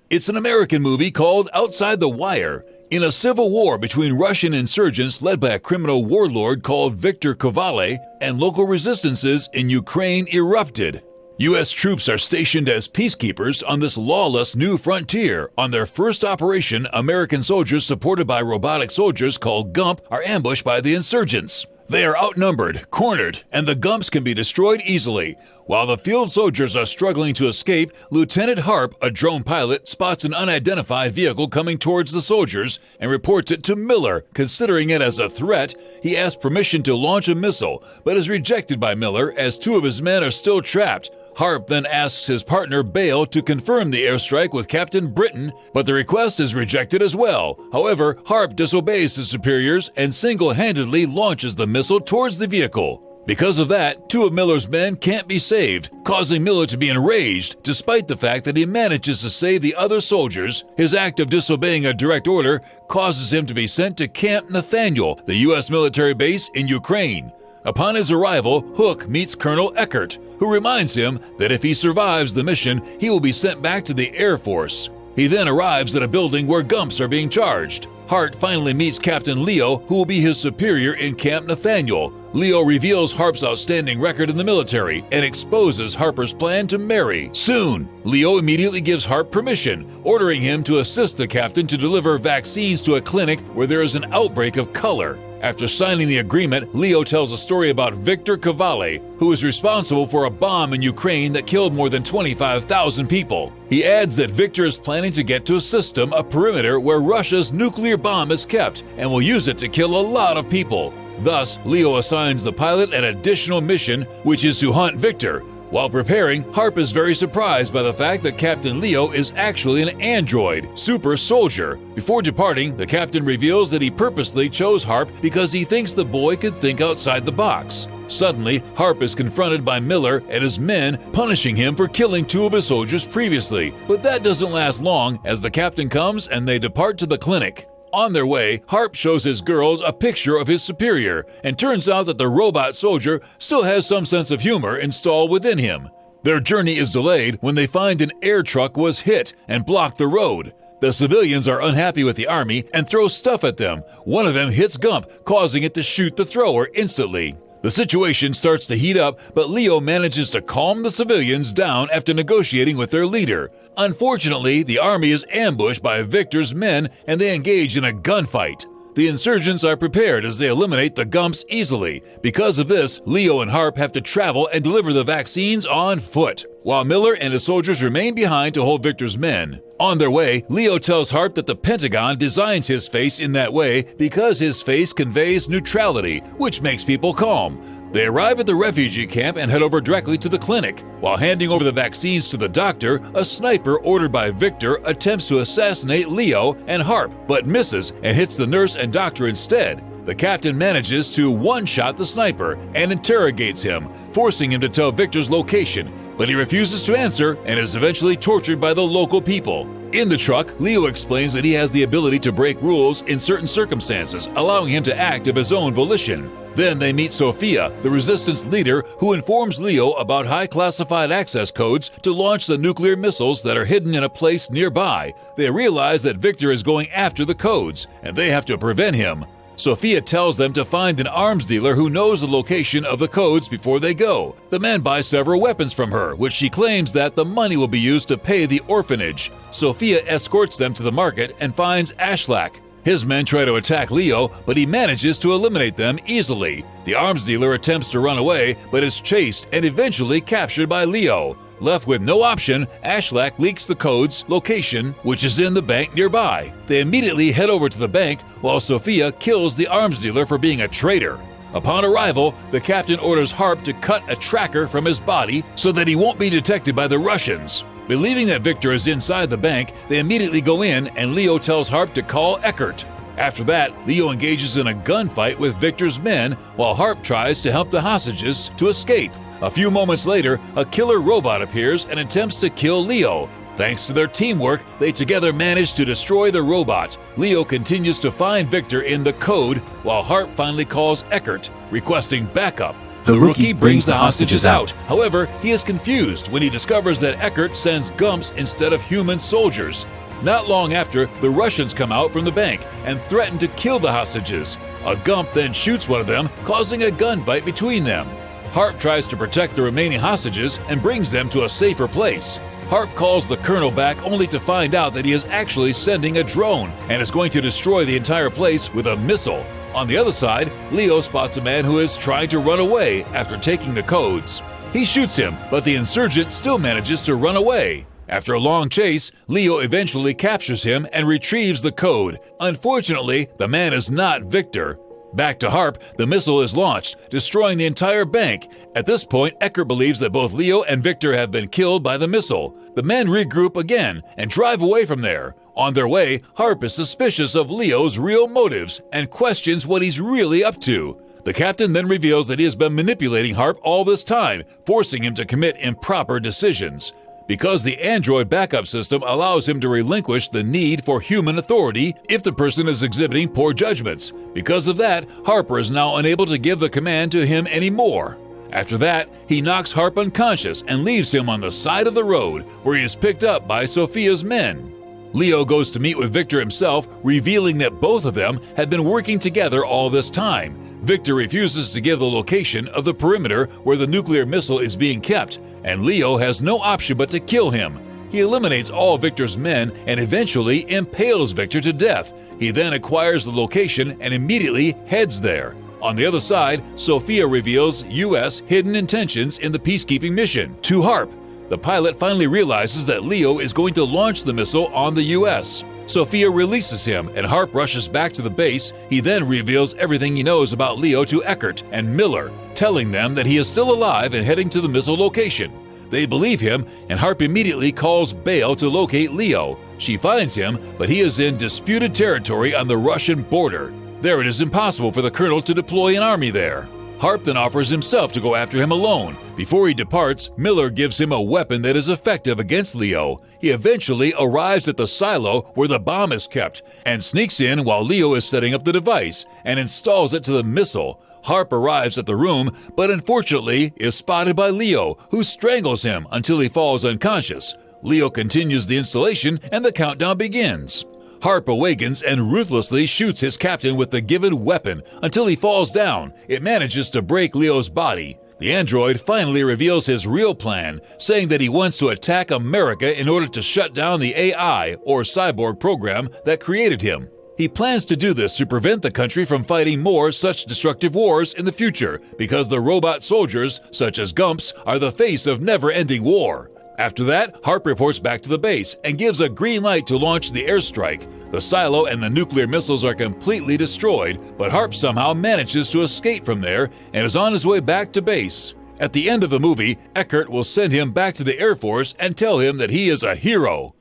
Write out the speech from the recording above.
It's an American movie called Outside the Wire. In a civil war between Russian insurgents led by a criminal warlord called Viktor Koval and local resistances in Ukraine erupted. U.S. troops are stationed as peacekeepers on this lawless new frontier. On their first operation, American soldiers supported by robotic soldiers called GUMP are ambushed by the insurgents. They are outnumbered, cornered, and the GUMPs can be destroyed easily. While the field soldiers are struggling to escape, Lieutenant Harp, a drone pilot, spots an unidentified vehicle coming towards the soldiers and reports it to Miller. Considering it as a threat, he asks permission to launch a missile, but is rejected by Miller as two of his men are still trapped. Harp then asks his partner Bale to confirm the airstrike with Captain Britain, but the request is rejected as well. However, Harp disobeys his superiors and single-handedly launches the missile towards the vehicle. Because of that, two of Miller's men can't be saved, causing Miller to be enraged. Despite the fact that he manages to save the other soldiers, his act of disobeying a direct order causes him to be sent to Camp Nathaniel, the U.S. military base in Ukraine. Upon his arrival, Hook meets Colonel Eckert, who reminds him that if he survives the mission, he will be sent back to the Air Force. He then arrives at a building where GUMPs are being charged. Hart finally meets Captain Leo, who will be his superior in Camp Nathaniel. Leo reveals Harp's outstanding record in the military and exposes Harper's plan to marry. Soon, Leo immediately gives Harp permission, ordering him to assist the captain to deliver vaccines to a clinic where there is an outbreak of color. After signing the agreement, Leo tells a story about Viktor Koval, who is responsible for a bomb in Ukraine that killed more than 25,000 people. He adds that Viktor is planning to get to a system, a perimeter, where Russia's nuclear bomb is kept and will use it to kill a lot of people. Thus, Leo assigns the pilot an additional mission, which is to hunt Viktor. While preparing, Harp is very surprised by the fact that Captain Leo is actually an android, super soldier. Before departing, the captain reveals that he purposely chose Harp because he thinks the boy could think outside the box. Suddenly, Harp is confronted by Miller and his men, punishing him for killing two of his soldiers previously. But that doesn't last long, as the captain comes and they depart to the clinic. On their way, Harp shows his girls a picture of his superior, and turns out that the robot soldier still has some sense of humor installed within him. Their journey is delayed when they find an air truck was hit and blocked the road. The civilians are unhappy with the army and throw stuff at them. One of them hits Gump, causing it to shoot the thrower instantly. The situation starts to heat up, but Leo manages to calm the civilians down after negotiating with their leader. Unfortunately, the army is ambushed by Viktor's men and they engage in a gunfight. The insurgents are prepared as they eliminate the GUMPs easily. Because of this, Leo and Harp have to travel and deliver the vaccines on foot, while Miller and his soldiers remain behind to hold Viktor's men. On their way, Leo tells Harp that the Pentagon designs his face in that way because his face conveys neutrality, which makes people calm. They arrive at the refugee camp and head over directly to the clinic. While handing over the vaccines to the doctor, a sniper ordered by Viktor attempts to assassinate Leo and Harp, but misses and hits the nurse and doctor instead. The captain manages to one-shot the sniper and interrogates him, forcing him to tell Viktor's location, but he refuses to answer and is eventually tortured by the local people. In the truck, Leo explains that he has the ability to break rules in certain circumstances, allowing him to act of his own volition. Then they meet Sophia, the resistance leader, who informs Leo about high-classified access codes to launch the nuclear missiles that are hidden in a place nearby. They realize that Viktor is going after the codes, and they have to prevent him. Sophia tells them to find an arms dealer who knows the location of the codes before they go. The men buy several weapons from her, which she claims that the money will be used to pay the orphanage. Sophia escorts them to the market and finds Ashlak. His men try to attack Leo, but he manages to eliminate them easily. The arms dealer attempts to run away, but is chased and eventually captured by Leo. Left with no option, Ashlak leaks the code's location, which is in the bank nearby. They immediately head over to the bank, while Sophia kills the arms dealer for being a traitor. Upon arrival, the captain orders Harp to cut a tracker from his body so that he won't be detected by the Russians. Believing that Viktor is inside the bank, they immediately go in and Leo tells Harp to call Eckert. After that, Leo engages in a gunfight with Viktor's men while Harp tries to help the hostages to escape. A few moments later, a killer robot appears and attempts to kill Leo. Thanks to their teamwork, they together manage to destroy the robot. Leo continues to find Viktor in the code, while Harp finally calls Eckert, requesting backup. The rookie brings the hostages out. However, he is confused when he discovers that Eckert sends Gumps instead of human soldiers. Not long after, the Russians come out from the bank and threaten to kill the hostages. A Gump then shoots one of them, causing a gunfight between them. Harp tries to protect the remaining hostages and brings them to a safer place. Harp calls the colonel back only to find out that he is actually sending a drone and is going to destroy the entire place with a missile. On the other side, Leo spots a man who is trying to run away after taking the codes. He shoots him, but the insurgent still manages to run away. After a long chase, Leo eventually captures him and retrieves the code. Unfortunately, the man is not Viktor. Back to Harp, the missile is launched, destroying the entire bank. At this point, Eckert believes that both Leo and Viktor have been killed by the missile. The men regroup again and drive away from there. On their way, Harp is suspicious of Leo's real motives and questions what he's really up to. The captain then reveals that he has been manipulating Harp all this time, forcing him to commit improper decisions. Because the android backup system allows him to relinquish the need for human authority if the person is exhibiting poor judgments. Because of that, Harper is now unable to give the command to him anymore. After that, he knocks Harp unconscious and leaves him on the side of the road, where he is picked up by Sophia's men. Leo goes to meet with Viktor himself, revealing that both of them had been working together all this time. Viktor refuses to give the location of the perimeter where the nuclear missile is being kept, and Leo has no option but to kill him. He eliminates all Viktor's men and eventually impales Viktor to death. He then acquires the location and immediately heads there. On the other side, Sophia reveals U.S. hidden intentions in the peacekeeping mission to Harp. The pilot finally realizes that Leo is going to launch the missile on the U.S. Sophia releases him and Harp rushes back to the base. He then reveals everything he knows about Leo to Eckert and Miller, telling them that he is still alive and heading to the missile location. They believe him, and Harp immediately calls Bale to locate Leo. She finds him, but he is in disputed territory on the Russian border. There it is impossible for the colonel to deploy an army there. Harp then offers himself to go after him alone. Before he departs, Miller gives him a weapon that is effective against Leo. He eventually arrives at the silo where the bomb is kept and sneaks in while Leo is setting up the device and installs it to the missile. Harp arrives at the room, but unfortunately is spotted by Leo, who strangles him until he falls unconscious. Leo continues the installation and the countdown begins. Harp awakens and ruthlessly shoots his captain with the given weapon until he falls down. It manages to break Leo's body. The android finally reveals his real plan, saying that he wants to attack America in order to shut down the AI, or cyborg program, that created him. He plans to do this to prevent the country from fighting more such destructive wars in the future, because the robot soldiers, such as Gumps, are the face of never-ending war. After that, Harp reports back to the base and gives a green light to launch the airstrike. The silo and the nuclear missiles are completely destroyed, but Harp somehow manages to escape from there and is on his way back to base. At the end of the movie, Eckert will send him back to the Air Force and tell him that he is a hero.